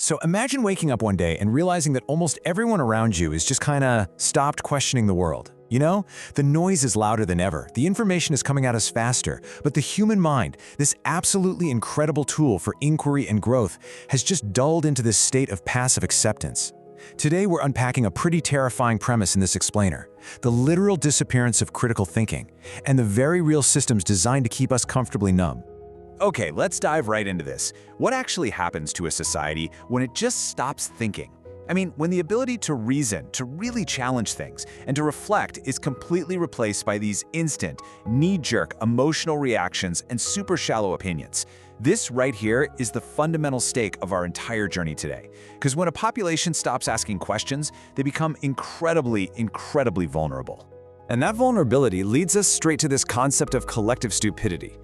So imagine waking up one day and realizing that almost everyone around you is just kinda stopped questioning the world. You know, the noise is louder than ever, the information is coming at us faster, but the human mind, this absolutely incredible tool for inquiry and growth, has just dulled into this state of passive acceptance. Today we're unpacking a pretty terrifying premise in this explainer, the literal disappearance of critical thinking, and the very real systems designed to keep us comfortably numb. Okay, let's dive right into this. What actually happens to a society when it just stops thinking? I mean, when the ability to reason, to really challenge things, and to reflect is completely replaced by these instant, knee-jerk emotional reactions and super shallow opinions. This right here is the fundamental stake of our entire journey today. Because when a population stops asking questions, they become incredibly vulnerable. And that vulnerability leads us straight to this concept of collective stupidity.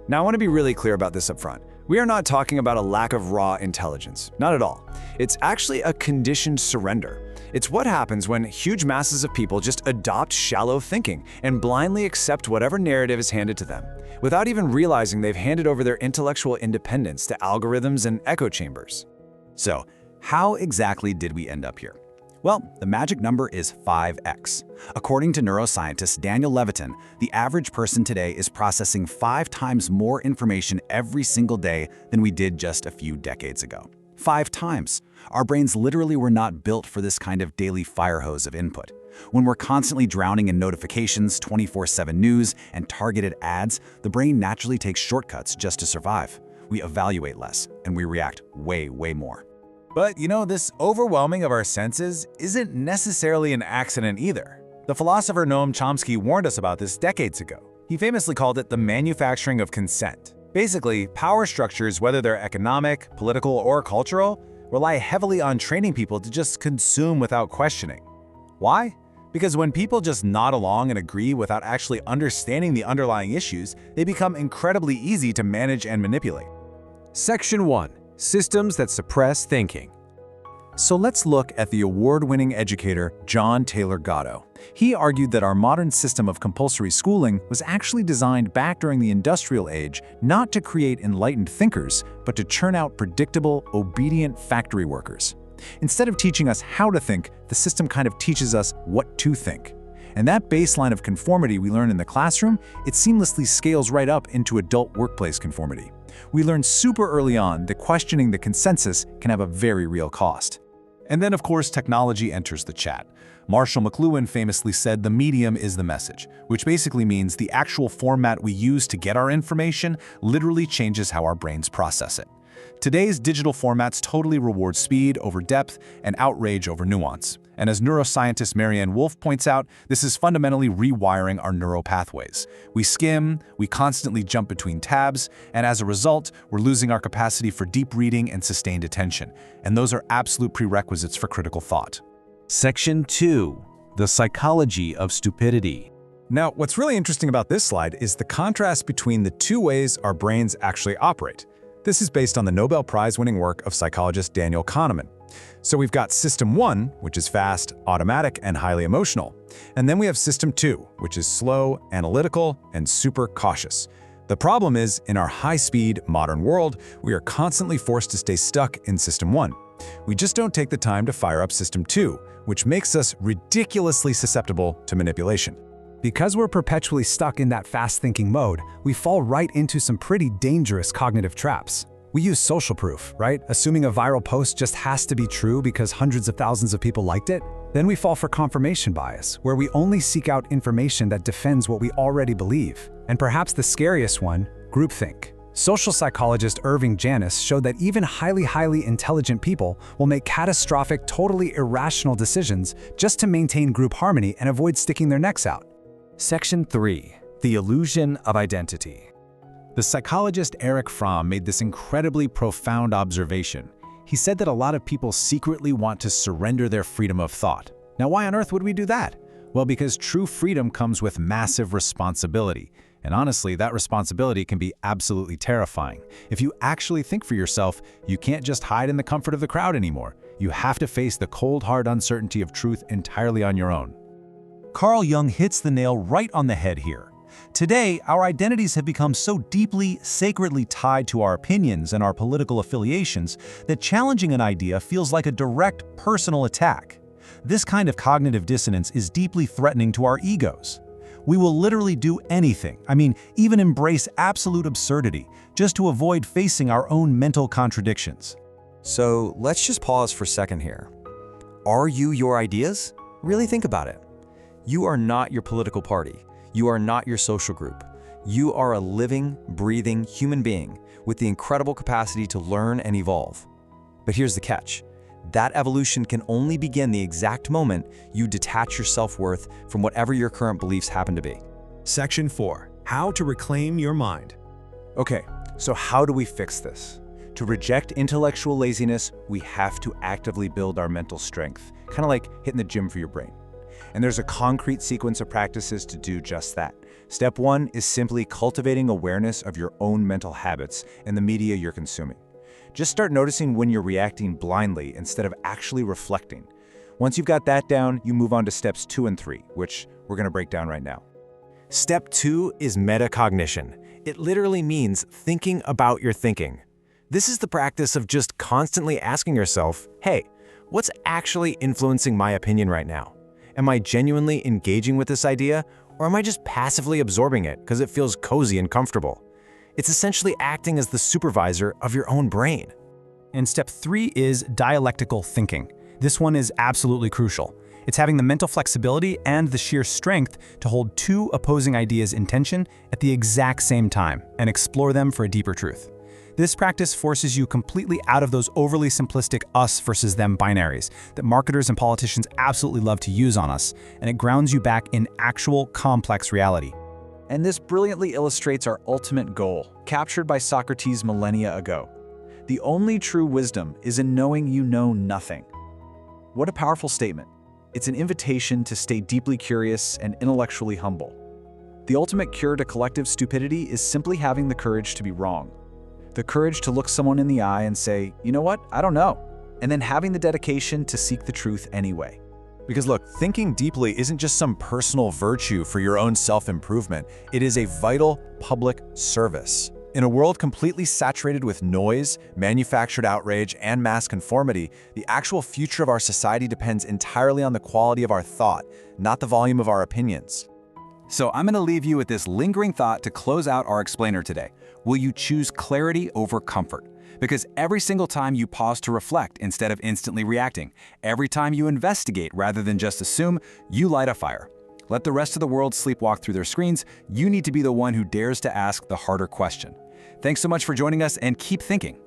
Now, I want to be really clear about this up front. We are not talking about a lack of raw intelligence, not at all. It's actually a conditioned surrender. It's what happens when huge masses of people just adopt shallow thinking and blindly accept whatever narrative is handed to them, without even realizing they've handed over their intellectual independence to algorithms and echo chambers. So, how exactly did we end up here? Well, the magic number is 5x. According to neuroscientist Daniel Levitin, the average person today is processing 5 times more information every single day than we did just a few decades ago. 5 times. Our brains literally were not built for this kind of daily fire hose of input. When we're constantly drowning in notifications, 24/7 news, and targeted ads, the brain naturally takes shortcuts just to survive. We evaluate less, and we react way more. But, you know, this overwhelming of our senses isn't necessarily an accident either. The philosopher Noam Chomsky warned us about this decades ago. He famously called it the manufacturing of consent. Basically, power structures, whether they're economic, political, or cultural, rely heavily on training people to just consume without questioning. Why? Because when people just nod along and agree without actually understanding the underlying issues, they become incredibly easy to manage and manipulate. Section 1. Systems that suppress thinking. So let's look at the award-winning educator John Taylor Gatto. He argued that our modern system of compulsory schooling was actually designed back during the industrial age not to create enlightened thinkers, but to churn out predictable, obedient factory workers. Instead of teaching us how to think, the system kind of teaches us what to think. And that baseline of conformity we learn in the classroom, it seamlessly scales right up into adult workplace conformity. We learn super early on that questioning the consensus can have a very real cost. And then, of course, technology enters the chat. Marshall McLuhan famously said the medium is the message, which basically means the actual format we use to get our information literally changes how our brains process it. Today's digital formats totally reward speed over depth and outrage over nuance. And as neuroscientist Marianne Wolf points out, this is fundamentally rewiring our neural pathways. We skim, we constantly jump between tabs, and as a result, we're losing our capacity for deep reading and sustained attention. And those are absolute prerequisites for critical thought. Section 2. The psychology of stupidity. Now, what's really interesting about this slide is the contrast between the two ways our brains actually operate. This is based on the Nobel Prize-winning work of psychologist Daniel Kahneman. So we've got System 1, which is fast, automatic, and highly emotional. And then we have System 2, which is slow, analytical, and super cautious. The problem is, in our high-speed, modern world, we are constantly forced to stay stuck in System 1. We just don't take the time to fire up System 2, which makes us ridiculously susceptible to manipulation. Because we're perpetually stuck in that fast-thinking mode, we fall right into some pretty dangerous cognitive traps. We use social proof, right? Assuming a viral post just has to be true because hundreds of thousands of people liked it. Then we fall for confirmation bias, where we only seek out information that defends what we already believe. And perhaps the scariest one, groupthink. Social psychologist Irving Janis showed that even highly intelligent people will make catastrophic, totally irrational decisions just to maintain group harmony and avoid sticking their necks out. Section 3. The illusion of identity. The psychologist Erich Fromm made this incredibly profound observation. He said that a lot of people secretly want to surrender their freedom of thought. Now, why on earth would we do that? Well, because true freedom comes with massive responsibility. And honestly, that responsibility can be absolutely terrifying. If you actually think for yourself, you can't just hide in the comfort of the crowd anymore. You have to face the cold, hard uncertainty of truth entirely on your own. Carl Jung hits the nail right on the head here. Today, our identities have become so deeply, sacredly tied to our opinions and our political affiliations that challenging an idea feels like a direct, personal attack. This kind of cognitive dissonance is deeply threatening to our egos. We will literally do anything, even embrace absolute absurdity, just to avoid facing our own mental contradictions. So let's just pause for a second here. Are you your ideas? Really think about it. You are not your political party. You are not your social group. You are a living, breathing human being with the incredible capacity to learn and evolve. But here's the catch. That evolution can only begin the exact moment you detach your self-worth from whatever your current beliefs happen to be. Section 4. How to reclaim your mind. Okay, so how do we fix this? To reject intellectual laziness, we have to actively build our mental strength, kind of like hitting the gym for your brain. And there's a concrete sequence of practices to do just that. Step 1 is simply cultivating awareness of your own mental habits and the media you're consuming. Just start noticing when you're reacting blindly instead of actually reflecting. Once you've got that down, you move on to steps 2 and 3, which we're going to break down right now. Step 2 is metacognition. It literally means thinking about your thinking. This is the practice of just constantly asking yourself, hey, what's actually influencing my opinion right now? Am I genuinely engaging with this idea, or am I just passively absorbing it because it feels cozy and comfortable? It's essentially acting as the supervisor of your own brain. And step 3 is dialectical thinking. This one is absolutely crucial. It's having the mental flexibility and the sheer strength to hold two opposing ideas in tension at the exact same time and explore them for a deeper truth. This practice forces you completely out of those overly simplistic us versus them binaries that marketers and politicians absolutely love to use on us, and it grounds you back in actual complex reality. And this brilliantly illustrates our ultimate goal, captured by Socrates millennia ago. The only true wisdom is in knowing you know nothing. What a powerful statement. It's an invitation to stay deeply curious and intellectually humble. The ultimate cure to collective stupidity is simply having the courage to be wrong. The courage to look someone in the eye and say, you know what, I don't know, and then having the dedication to seek the truth anyway. Because look, thinking deeply isn't just some personal virtue for your own self-improvement. It is a vital public service. In a world completely saturated with noise, manufactured outrage, and mass conformity, the actual future of our society depends entirely on the quality of our thought, not the volume of our opinions. So I'm going to leave you with this lingering thought to close out our explainer today. Will you choose clarity over comfort? Because every single time you pause to reflect instead of instantly reacting, every time you investigate rather than just assume, you light a fire. Let the rest of the world sleepwalk through their screens. You need to be the one who dares to ask the harder question. Thanks so much for joining us, and keep thinking.